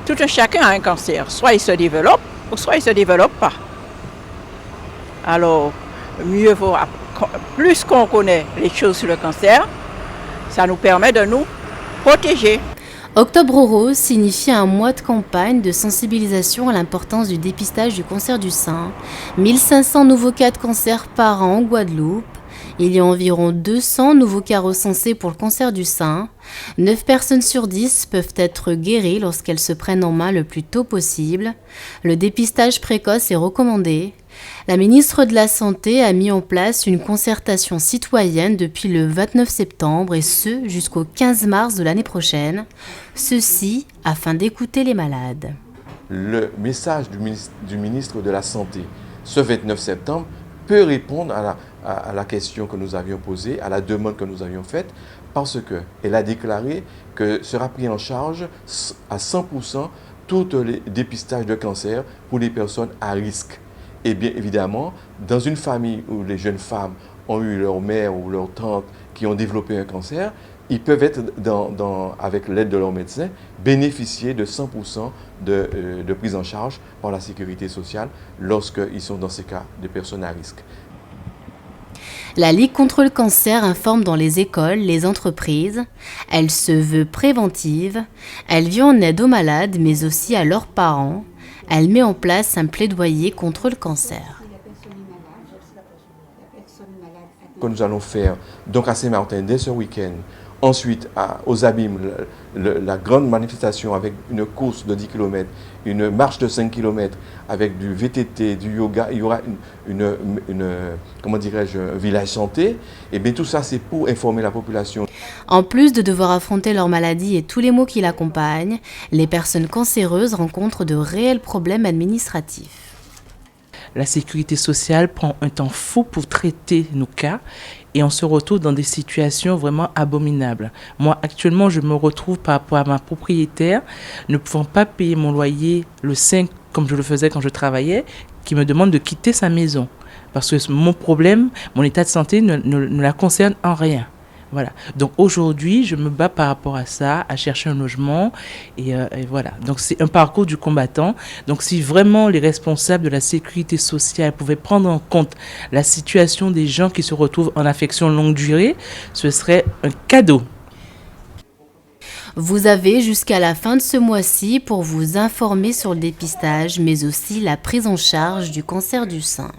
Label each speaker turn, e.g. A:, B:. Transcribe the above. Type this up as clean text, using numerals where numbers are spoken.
A: Tout un chacun a un cancer. Soit il se développe, ou soit il ne se développe pas. Alors, mieux vaut, plus qu'on connaît les choses sur le cancer, ça nous permet de nous protéger.
B: Octobre Rose signifie un mois de campagne de sensibilisation à l'importance du dépistage du cancer du sein. 1500 nouveaux cas de cancer par an en Guadeloupe. Il y a environ 200 nouveaux cas recensés pour le cancer du sein. 9 personnes sur 10 peuvent être guéries lorsqu'elles se prennent en main le plus tôt possible. Le dépistage précoce est recommandé. La ministre de la Santé a mis en place une concertation citoyenne depuis le 29 septembre et ce jusqu'au 15 mars de l'année prochaine. Ceci afin d'écouter les malades.
C: Le message du ministre de la Santé ce 29 septembre peut répondre à la question que nous avions posée, à la demande que nous avions faite, parce qu'elle a déclaré que sera pris en charge à 100% tout les dépistages de cancer pour les personnes à risque. Et bien évidemment, dans une famille où les jeunes femmes ont eu leur mère ou leur tante qui ont développé un cancer, ils peuvent être, avec l'aide de leur médecin, bénéficier de 100% de prise en charge par la sécurité sociale lorsqu'ils sont dans ces cas de personnes à risque.
B: La Ligue contre le cancer informe dans les écoles, les entreprises. Elle se veut préventive. Elle vient en aide aux malades, mais aussi à leurs parents. Elle met en place un plaidoyer contre le cancer.
C: Que nous allons faire donc à Saint-Martin dès ce week-end. Ensuite, aux Abîmes, la grande manifestation avec une course de 10 km, une marche de 5 km, avec du VTT, du yoga. Il y aura un village santé. Et bien tout ça, c'est pour informer la population.
B: En plus de devoir affronter leur maladie et tous les maux qui l'accompagnent, les personnes cancéreuses rencontrent de réels problèmes administratifs.
D: La sécurité sociale prend un temps fou pour traiter nos cas et on se retrouve dans des situations vraiment abominables. Moi, actuellement, je me retrouve par rapport à ma propriétaire, ne pouvant pas payer mon loyer le 5 comme je le faisais quand je travaillais, qui me demande de quitter sa maison. Parce que mon problème, mon état de santé ne la concerne en rien. Voilà. Donc aujourd'hui, je me bats par rapport à ça, à chercher un logement et voilà. Donc c'est un parcours du combattant. Donc si vraiment les responsables de la sécurité sociale pouvaient prendre en compte la situation des gens qui se retrouvent en affection longue durée, ce serait un cadeau.
B: Vous avez jusqu'à la fin de ce mois-ci pour vous informer sur le dépistage, mais aussi la prise en charge du cancer du sein.